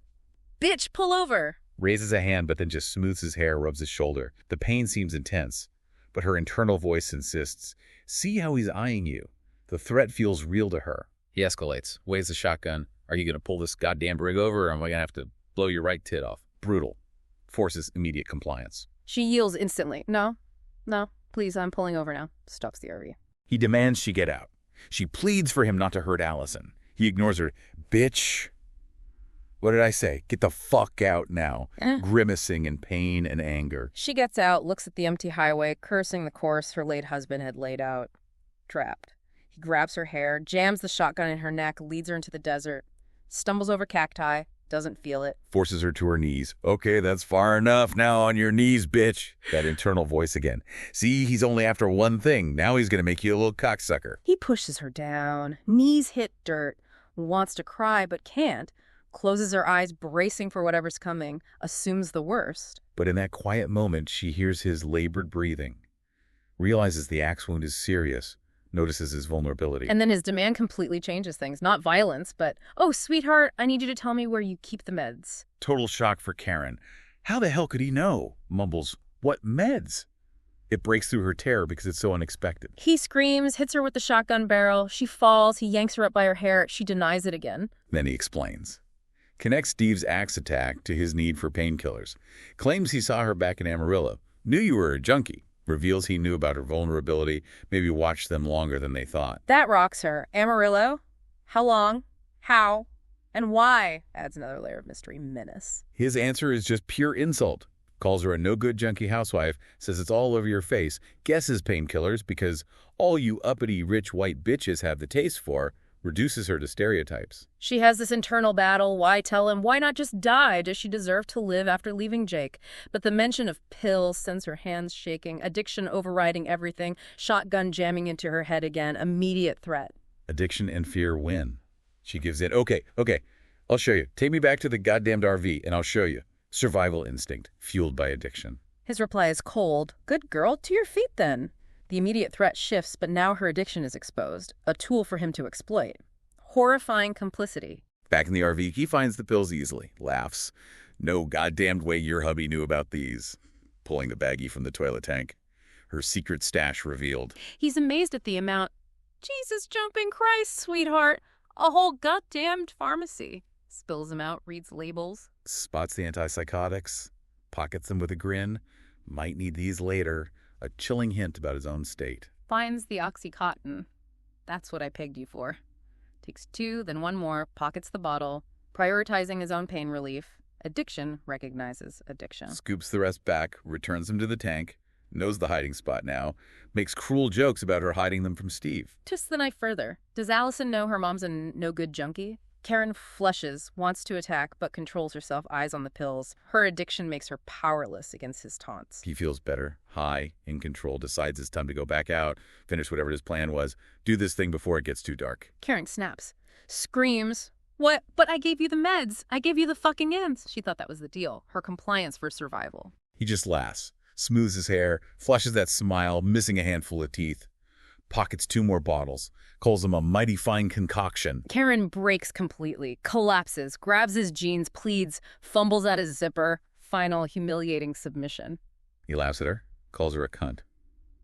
Bitch, pull over!" Raises a hand, but then just smooths his hair, rubs his shoulder. The pain seems intense, but her internal voice insists. See how he's eyeing you. The threat feels real to her. He escalates, waves the shotgun. Are you going to pull this goddamn rig over, or am I going to have to blow your right tit off? Brutal. Forces immediate compliance. She yields instantly. No, Please, I'm pulling over now. Stops the RV. He demands she get out. She pleads for him not to hurt Allison. He ignores her. Bitch. What did I say? Get the fuck out now. Grimacing in pain and anger. She gets out, looks at the empty highway, cursing the course her late husband had laid out. Trapped. He grabs her hair, jams the shotgun in her neck, leads her into the desert, stumbles over cacti, doesn't feel it. Forces her to her knees. Okay, that's far enough. Now on your knees, bitch. That internal voice again. See, he's only after one thing. Now he's going to make you a little cocksucker. He pushes her down. Knees hit dirt. Wants to cry, but can't. Closes her eyes, bracing for whatever's coming. Assumes the worst. But in that quiet moment, she hears his labored breathing. Realizes the axe wound is serious. Notices his vulnerability. And then his demand completely changes things. Not violence, but, oh, sweetheart, I need you to tell me where you keep the meds. Total shock for Karen. How the hell could he know? Mumbles, what meds? It breaks through her terror because it's so unexpected. He screams, hits her with the shotgun barrel. She falls. He yanks her up by her hair. She denies it again. Then he explains. Connects Steve's axe attack to his need for painkillers. Claims he saw her back in Amarillo. Knew you were a junkie. Reveals he knew about her vulnerability, maybe watched them longer than they thought. That rocks her. Amarillo? How long? How? And why? Adds another layer of mystery. Menace. His answer is just pure insult. Calls her a no-good junkie housewife, says it's all over your face, guesses painkillers because all you uppity rich white bitches have the taste for, reduces her to stereotypes. She has this internal battle. Why tell him? Why not just die? Does she deserve to live after leaving Jake? But the mention of pills sends her hands shaking, addiction overriding everything, shotgun jamming into her head again, immediate threat. Addiction and fear win. She gives in. Okay, I'll show you. Take me back to the goddamned RV and I'll show you. Survival instinct, fueled by addiction. His reply is cold. Good girl, to your feet then. The immediate threat shifts, but now her addiction is exposed, a tool for him to exploit. Horrifying complicity. Back in the RV, he finds the pills easily, laughs. No goddamned way your hubby knew about these. Pulling the baggie from the toilet tank. Her secret stash revealed. He's amazed at the amount. Jesus jumping Christ, sweetheart. A whole goddamned pharmacy. Spills them out, reads labels. Spots the antipsychotics, pockets them with a grin. Might need these later. A chilling hint about his own state. Finds the Oxycontin. That's what I pegged you for. Takes 2, then 1 more, pockets the bottle, prioritizing his own pain relief. Addiction recognizes addiction. Scoops the rest back, returns them to the tank, knows the hiding spot now, makes cruel jokes about her hiding them from Steve. Twists the knife further. Does Allison know her mom's a no-good junkie? Karen flushes, wants to attack, but controls herself, eyes on the pills. Her addiction makes her powerless against his taunts. He feels better, high, in control, decides it's time to go back out, finish whatever his plan was, do this thing before it gets too dark. Karen snaps, screams, "What? But I gave you the meds. I gave you the fucking ends." She thought that was the deal, her compliance for survival. He just laughs, smooths his hair, flushes that smile, missing a handful of teeth. Pockets 2 more bottles, calls them a mighty fine concoction. Karen breaks completely, collapses, grabs his jeans, pleads, fumbles at his zipper. Final humiliating submission. He laughs at her, calls her a cunt.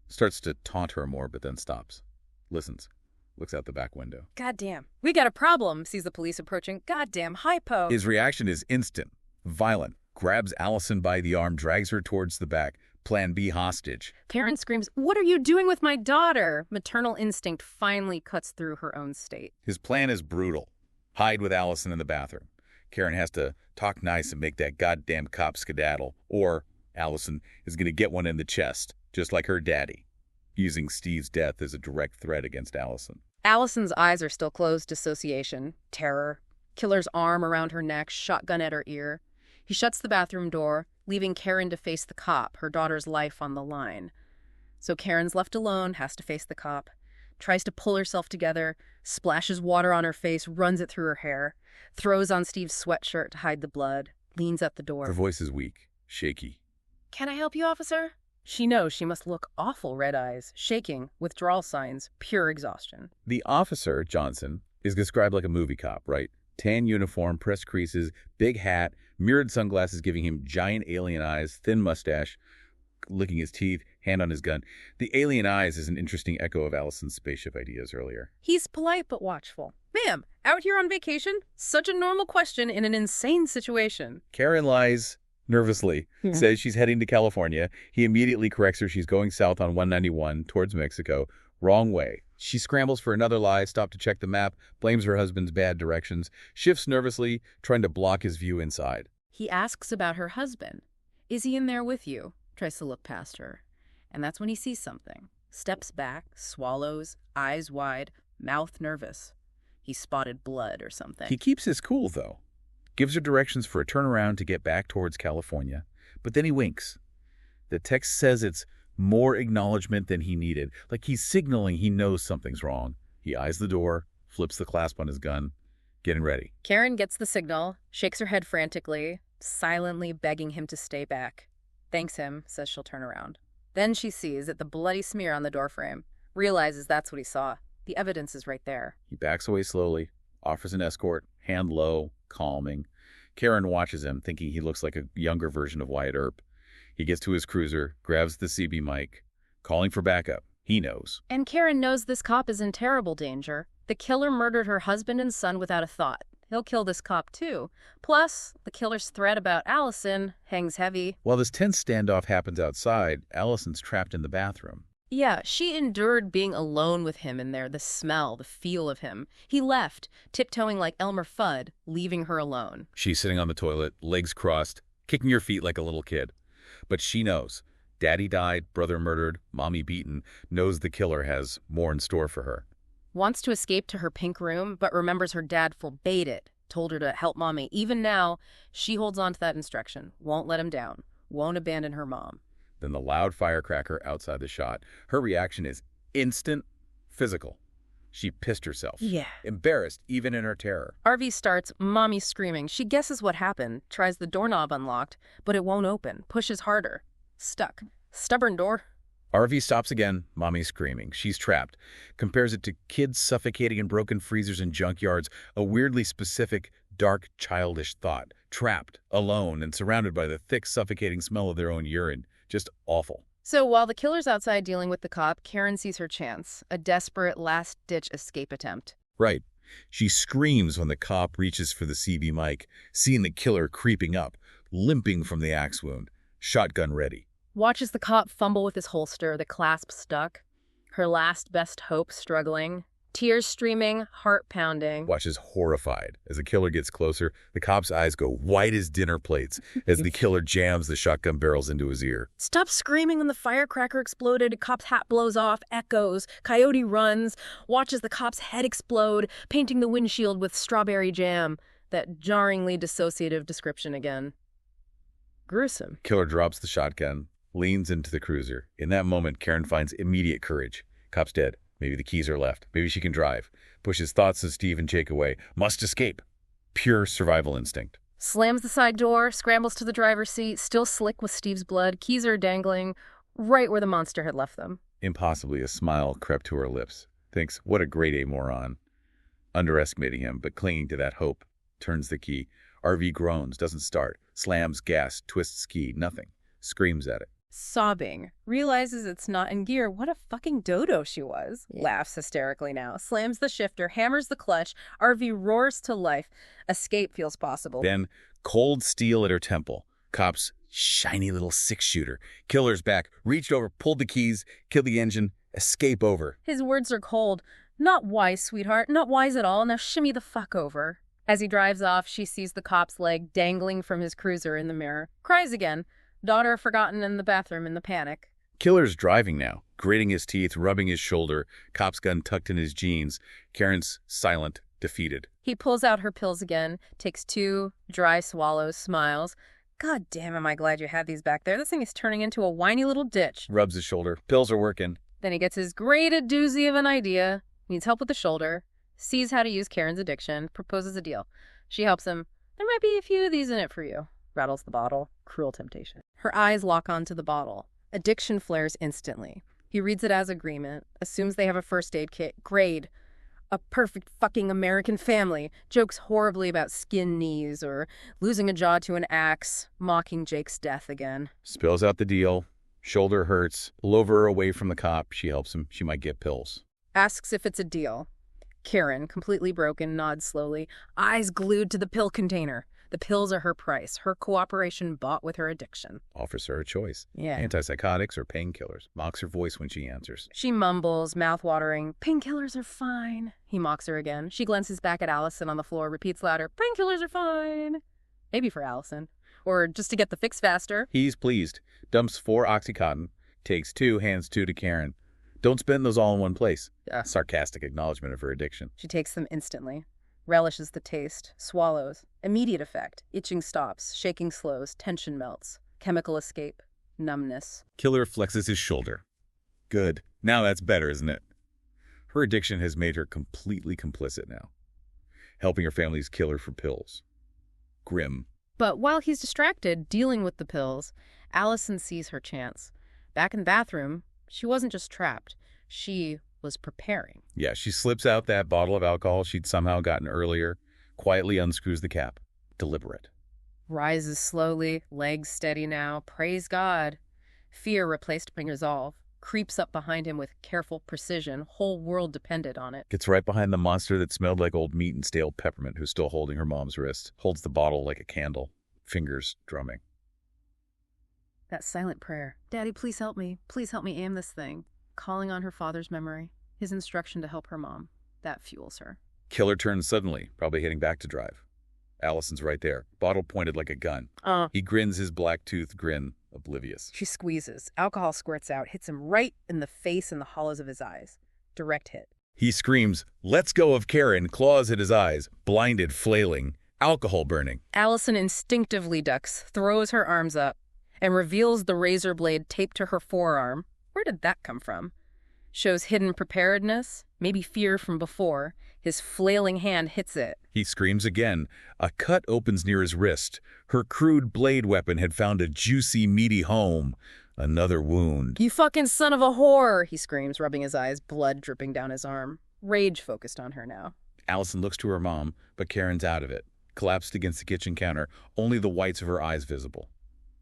Starts to taunt her more, but then stops. Listens. Looks out the back window. Goddamn. We got a problem, sees the police approaching. Goddamn hypo. His reaction is instant, violent. Grabs Allison by the arm, drags her towards the back. Plan B hostage. Karen screams, "What are you doing with my daughter?" Maternal instinct finally cuts through her own state. His plan is brutal. Hide with Allison in the bathroom. Karen has to talk nice and make that goddamn cop skedaddle. Or Allison is going to get one in the chest, just like her daddy, using Steve's death as a direct threat against Allison. Allison's eyes are still closed. Dissociation, terror. Killer's arm around her neck, shotgun at her ear. He shuts the bathroom door, leaving Karen to face the cop, her daughter's life on the line. So Karen's left alone, has to face the cop, tries to pull herself together, splashes water on her face, runs it through her hair, throws on Steve's sweatshirt to hide the blood, leans at the door. Her voice is weak, shaky. "Can I help you, officer?" She knows she must look awful, red eyes, shaking, withdrawal signs, pure exhaustion. The officer, Johnson, is described like a movie cop, right? Tan uniform, pressed creases, big hat, mirrored sunglasses giving him giant alien eyes, thin mustache, licking his teeth, hand on his gun. The alien eyes is an interesting echo of Allison's spaceship ideas earlier. He's polite but watchful. "Ma'am, out here on vacation? Such a normal question in an insane situation." Karen lies nervously, Yeah. says she's heading to California. He immediately corrects her she's going south on 191 towards Mexico. Wrong way. She scrambles for another lie, stops to check the map, blames her husband's bad directions, shifts nervously, trying to block his view inside. He asks about her husband. Is he in there with you? Tries to look past her. And that's when he sees something. Steps back, swallows, eyes wide, mouth nervous. He spotted blood or something. He keeps his cool, though. Gives her directions for a turnaround to get back towards California. But then he winks. The text says it's more acknowledgement than he needed, like he's signaling he knows something's wrong. He eyes the door, flips the clasp on his gun, getting ready. Karen gets the signal, shakes her head frantically, silently begging him to stay back. Thanks him, says she'll turn around. Then she sees that the bloody smear on the doorframe, realizes that's what he saw. The evidence is right there. He backs away slowly, offers an escort, hand low, calming. Karen watches him, thinking he looks like a younger version of Wyatt Earp. He gets to his cruiser, grabs the CB mic, calling for backup. He knows. And Karen knows this cop is in terrible danger. The killer murdered her husband and son without a thought. He'll kill this cop too. Plus, the killer's threat about Allison hangs heavy. While this tense standoff happens outside, Allison's trapped in the bathroom. Yeah, she endured being alone with him in there, the smell, the feel of him. He left, tiptoeing like Elmer Fudd, leaving her alone. She's sitting on the toilet, legs crossed, kicking her feet like a little kid. But she knows. Daddy died, brother murdered, mommy beaten, knows the killer has more in store for her. Wants to escape to her pink room, but remembers her dad forbade it, told her to help mommy. Even now, she holds on to that instruction, won't let him down, won't abandon her mom. Then the loud firecracker outside the shot. Her reaction is instant, physical. She pissed herself. Yeah. Embarrassed, even in her terror. RV starts, mommy screaming. She guesses what happened, tries the doorknob unlocked, but it won't open, pushes harder. Stuck. Stubborn door. RV stops again, mommy screaming. She's trapped. Compares it to kids suffocating in broken freezers and junkyards, a weirdly specific, dark, childish thought. Trapped, alone, and surrounded by the thick, suffocating smell of their own urine. Just awful. So while the killer's outside dealing with the cop, Karen sees her chance, a desperate last-ditch escape attempt. Right. She screams when the cop reaches for the CB mic, seeing the killer creeping up, limping from the axe wound, shotgun ready. Watches the cop fumble with his holster, the clasp stuck, her last best hope struggling, tears streaming, heart pounding. Watches horrified. As the killer gets closer, the cop's eyes go white as dinner plates as the killer jams the shotgun barrels into his ear. Stop screaming when the firecracker exploded, a cop's hat blows off, echoes, coyote runs, watches the cop's head explode, painting the windshield with strawberry jam. That jarringly dissociative description again. Gruesome. Killer drops the shotgun, leans into the cruiser. In that moment, Karen finds immediate courage. Cop's dead. Maybe the keys are left. Maybe she can drive. Pushes thoughts of Steve and Jake away. Must escape. Pure survival instinct. Slams the side door, scrambles to the driver's seat, still slick with Steve's blood. Keys are dangling right where the monster had left them. Impossibly, a smile crept to her lips. Thinks, what a grade A moron. Underestimating him, but clinging to that hope. Turns the key. RV groans, doesn't start. Slams gas, twists key, nothing. Screams at it. Sobbing, realizes it's not in gear. What a fucking dodo she was. Yeah. Laughs hysterically now, slams the shifter, hammers the clutch. RV roars to life. Escape feels possible. Then, cold steel at her temple. Cop's shiny little six-shooter. Killer's back, reached over, pulled the keys, killed the engine, escape over. His words are cold. Not wise, sweetheart. Not wise at all. Now shimmy the fuck over. As he drives off, she sees the cop's leg dangling from his cruiser in the mirror. Cries again. Daughter forgotten in the bathroom in the panic. Killer's driving now, gritting his teeth, rubbing his shoulder, cop's gun tucked in his jeans. Karen's silent, defeated. He pulls out her pills again, takes 2 dry swallows, smiles. God damn, am I glad you had these back there. This thing is turning into a whiny little ditch. Rubs his shoulder. Pills are working. Then he gets his great a doozy of an idea. Needs help with the shoulder. Sees how to use Karen's addiction. Proposes a deal. She helps him. There might be a few of these in it for you. Rattles the bottle. Cruel temptation. Her eyes lock onto the bottle. Addiction flares instantly. He reads it as agreement. Assumes they have a first aid kit. Grade. A perfect fucking American family. Jokes horribly about skin knees or losing a jaw to an axe. Mocking Jake's death again. Spills out the deal. Shoulder hurts. Lover her away from the cop. She helps him. She might get pills. Asks if it's a deal. Karen, completely broken, nods slowly. Eyes glued to the pill container. The pills are her price, her cooperation bought with her addiction. Offers her a choice. Yeah. Antipsychotics or painkillers. Mocks her voice when she answers. She mumbles, mouth-watering, "Painkillers are fine." He mocks her again. She glances back at Allison on the floor, repeats louder, "Painkillers are fine." Maybe for Allison. Or just to get the fix faster. He's pleased. Dumps 4 Oxycontin. Takes 2, hands 2 to Karen. Don't spend those all in one place. Sarcastic acknowledgement of her addiction. She takes them instantly. Relishes the taste. Swallows. Immediate effect. Itching stops. Shaking slows. Tension melts. Chemical escape. Numbness. Killer flexes his shoulder. Good. Now that's better, isn't it? Her addiction has made her completely complicit now. Helping her family's killer for pills. Grim. But while he's distracted, dealing with the pills, Allison sees her chance. Back in the bathroom, she wasn't just trapped. She was preparing. Yeah, she slips out that bottle of alcohol she'd somehow gotten earlier, quietly unscrews the cap. Deliberate. Rises slowly, legs steady now. Praise God. Fear replaced by resolve. Creeps up behind him with careful precision. Whole world depended on it. Gets right behind the monster that smelled like old meat and stale peppermint who's still holding her mom's wrist. Holds the bottle like a candle. Fingers drumming. That silent prayer. "Daddy, please help me. Please help me aim this thing." Calling on her father's memory. His instruction to help her mom. That fuels her. Killer turns suddenly, probably heading back to drive. Allison's right there, bottle pointed like a gun. He grins his black-toothed grin, oblivious. She squeezes. Alcohol squirts out, hits him right in the face and the hollows of his eyes. Direct hit. He screams, "Let's go" of Karen, claws at his eyes, blinded, flailing, alcohol burning. Allison instinctively ducks, throws her arms up, and reveals the razor blade taped to her forearm. Where did that come from? Shows hidden preparedness, maybe fear from before. His flailing hand hits it. He screams again. A cut opens near his wrist. Her crude blade weapon had found a juicy, meaty home. Another wound. "You fucking son of a whore!" he screams, rubbing his eyes, blood dripping down his arm. Rage focused on her now. Allison looks to her mom, but Karen's out of it. Collapsed against the kitchen counter, only the whites of her eyes visible.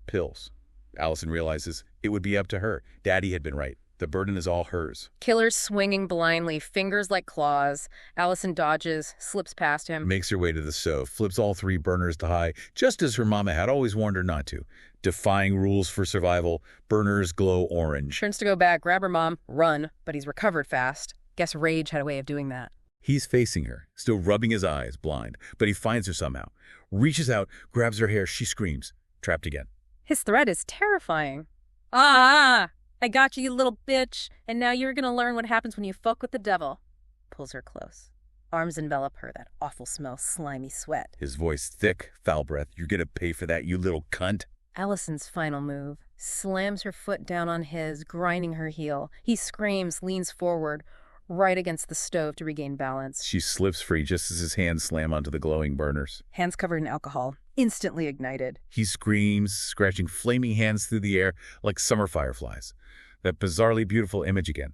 Pills. Allison realizes it would be up to her. Daddy had been right. The burden is all hers. Killer's swinging blindly, fingers like claws. Allison dodges, slips past him. Makes her way to the stove, flips all 3 burners to high, just as her mama had always warned her not to. Defying rules for survival, burners glow orange. Turns to go back, grab her mom, run, but he's recovered fast. Guess rage had a way of doing that. He's facing her, still rubbing his eyes, blind, but he finds her somehow. Reaches out, grabs her hair, she screams. Trapped again. His threat is terrifying. "Ah! I got you, you little bitch, and now you're gonna learn what happens when you fuck with the devil." Pulls her close. Arms envelop her, that awful smell, slimy sweat. His voice thick, foul breath. "You're gonna pay for that, you little cunt." Allison's final move. Slams her foot down on his, grinding her heel. He screams, leans forward, right against the stove to regain balance. She slips free just as his hands slam onto the glowing burners. Hands covered in alcohol, instantly ignited. He screams, scratching flaming hands through the air like summer fireflies. That bizarrely beautiful image again.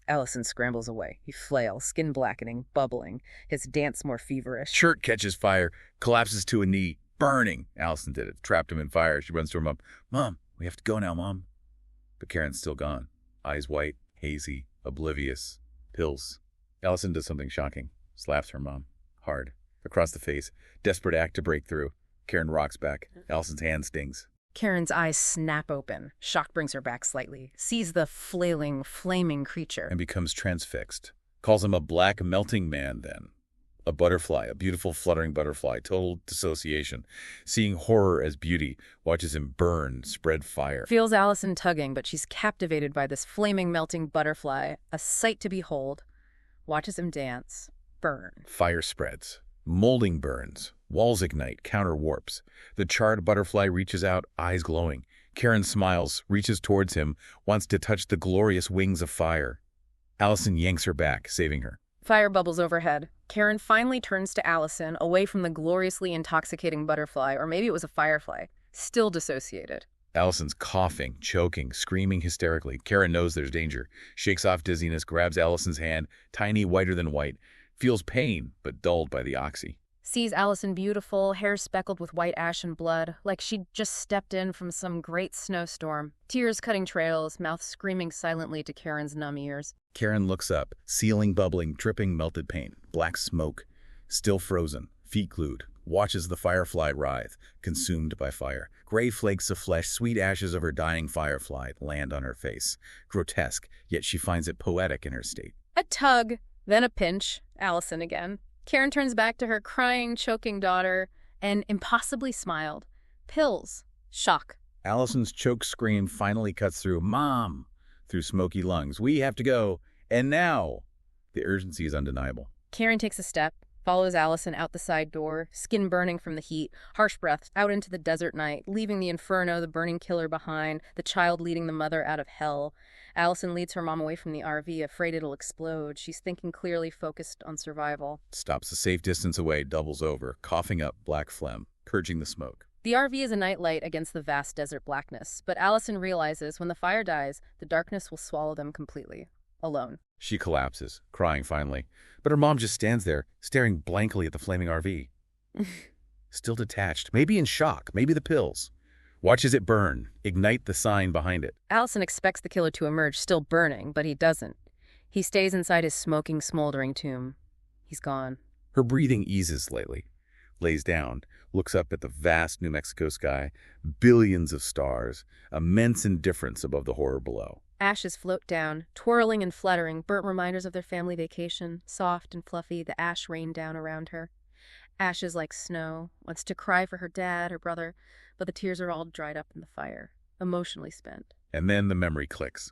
Allison scrambles away. He flails, skin blackening, bubbling, his dance more feverish. Shirt catches fire, collapses to a knee, burning. Allison did it, trapped him in fire. She runs to her mom. "Mom, we have to go now, Mom." But Karen's still gone. Eyes white, hazy, oblivious. Pills. Allison does something shocking. Slaps her mom. Hard. Across the face. Desperate act to break through. Karen rocks back. Allison's hand stings. Karen's eyes snap open. Shock brings her back slightly. Sees the flailing, flaming creature. And becomes transfixed. Calls him a black, melting man then. A butterfly, a beautiful, fluttering butterfly. Total dissociation. Seeing horror as beauty. Watches him burn, spread fire. Feels Allison tugging, but she's captivated by this flaming, melting butterfly. A sight to behold. Watches him dance. Burn. Fire spreads. Molding burns. Walls ignite, counter warps. The charred butterfly reaches out, eyes glowing. Karen smiles, reaches towards him, wants to touch the glorious wings of fire. Allison yanks her back, saving her. Fire bubbles overhead. Karen finally turns to Allison, away from the gloriously intoxicating butterfly, or maybe it was a firefly, still dissociated. Allison's coughing, choking, screaming hysterically. Karen knows there's danger. Shakes off dizziness, grabs Allison's hand, tiny, whiter than white. Feels pain, but dulled by the oxy. Sees Allison beautiful, hair speckled with white ash and blood, like she'd just stepped in from some great snowstorm. Tears cutting trails, mouth screaming silently to Karen's numb ears. Karen looks up, ceiling bubbling, dripping melted paint, black smoke, still frozen, feet glued, watches the firefly writhe, consumed by fire. Gray flakes of flesh, sweet ashes of her dying firefly, land on her face. Grotesque, yet she finds it poetic in her state. A tug, then a pinch. Allison again. Karen turns back to her crying, choking daughter and impossibly smiled. Pills. Shock. Allison's choked scream finally cuts through, "Mom!" through smoky lungs. "We have to go. And now!" The urgency is undeniable. Karen takes a step, follows Allison out the side door, skin burning from the heat, harsh breaths out into the desert night, leaving the inferno, the burning killer behind, the child leading the mother out of hell. Allison leads her mom away from the RV, afraid it'll explode. She's thinking clearly, focused on survival. Stops a safe distance away, doubles over, coughing up black phlegm, purging the smoke. The RV is a nightlight against the vast desert blackness, but Allison realizes when the fire dies, the darkness will swallow them completely. Alone. She collapses, crying finally. But her mom just stands there, staring blankly at the flaming RV. Still detached, maybe in shock, maybe the pills. Watches it burn, ignite the sign behind it. Allison expects the killer to emerge, still burning, but he doesn't. He stays inside his smoking, smoldering tomb. He's gone. Her breathing eases slightly, lays down, looks up at the vast New Mexico sky, billions of stars, immense indifference above the horror below. Ashes float down, twirling and fluttering, burnt reminders of their family vacation. Soft and fluffy, the ash rained down around her. Ashes like snow, wants to cry for her dad, her brother, but the tears are all dried up in the fire, emotionally spent. And then the memory clicks.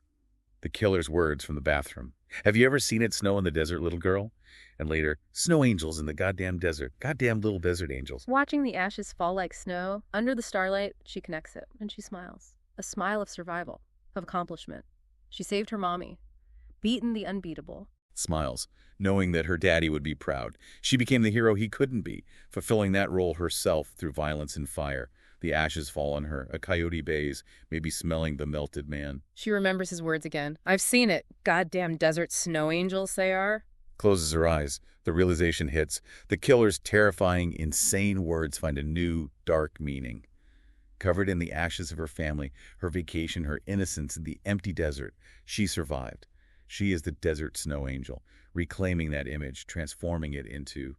The killer's words from the bathroom. "Have you ever seen it snow in the desert, little girl?" And later, "Snow angels in the goddamn desert. Goddamn little desert angels." Watching the ashes fall like snow, under the starlight, she connects it, and she smiles. A smile of survival, of accomplishment. She saved her mommy, beaten the unbeatable. Smiles, knowing that her daddy would be proud. She became the hero he couldn't be, fulfilling that role herself through violence and fire. The ashes fall on her. A coyote bays, maybe smelling the melted man. She remembers his words again. "I've seen it. Goddamn desert snow angels they are." Closes her eyes. The realization hits. The killer's terrifying, insane words find a new, dark meaning. Covered in the ashes of her family, her vacation, her innocence in the empty desert, she survived. She is the desert snow angel, reclaiming that image, transforming it into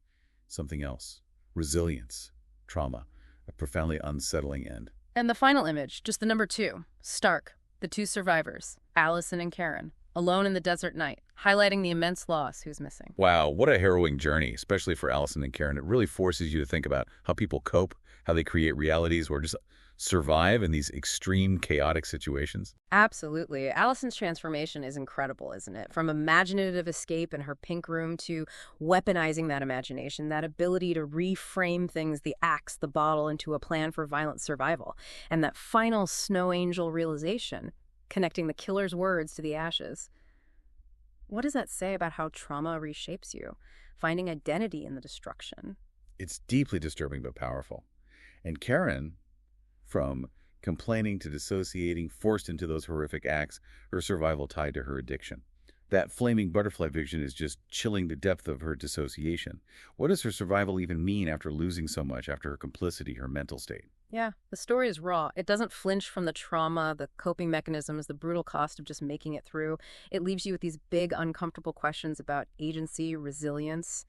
something else. Resilience, trauma, a profoundly unsettling end. And the final image, just the number 2, Stark, the 2 survivors, Allison and Karen, alone in the desert night, highlighting the immense loss who's missing. Wow, what a harrowing journey, especially for Allison and Karen. It really forces you to think about how people cope, how they create realities, or just survive in these extreme, chaotic situations. Absolutely. Allison's transformation is incredible, isn't it? From imaginative escape in her pink room to weaponizing that imagination, that ability to reframe things, the axe, the bottle, into a plan for violent survival. And that final snow angel realization, connecting the killer's words to the ashes. What does that say about how trauma reshapes you? Finding identity in the destruction. It's deeply disturbing but powerful. And Karen, from complaining to dissociating, forced into those horrific acts, her survival tied to her addiction. That flaming butterfly vision is just chilling the depth of her dissociation. What does her survival even mean after losing so much, after her complicity, her mental state? Yeah, the story is raw. It doesn't flinch from the trauma, the coping mechanisms, the brutal cost of just making it through. It leaves you with these big, uncomfortable questions about agency, resilience,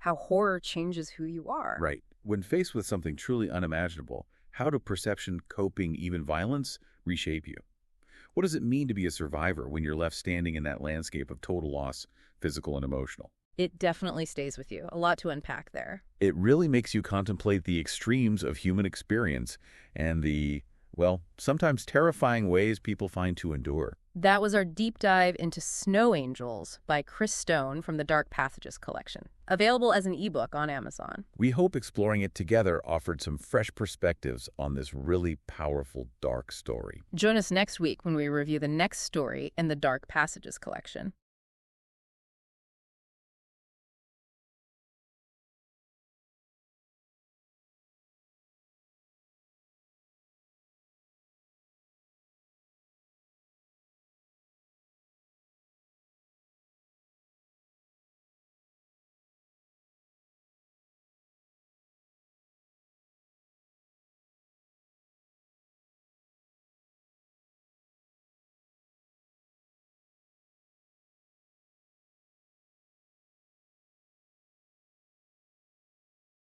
how horror changes who you are. Right. When faced with something truly unimaginable, how do perception, coping, even violence reshape you? What does it mean to be a survivor when you're left standing in that landscape of total loss, physical and emotional? It definitely stays with you. A lot to unpack there. It really makes you contemplate the extremes of human experience and the, well, sometimes terrifying ways people find to endure. That was our deep dive into Snow Angels by Chris Stone from the Dark Passages collection, available as an ebook on Amazon. We hope exploring it together offered some fresh perspectives on this really powerful, dark story. Join us next week when we review the next story in the Dark Passages collection.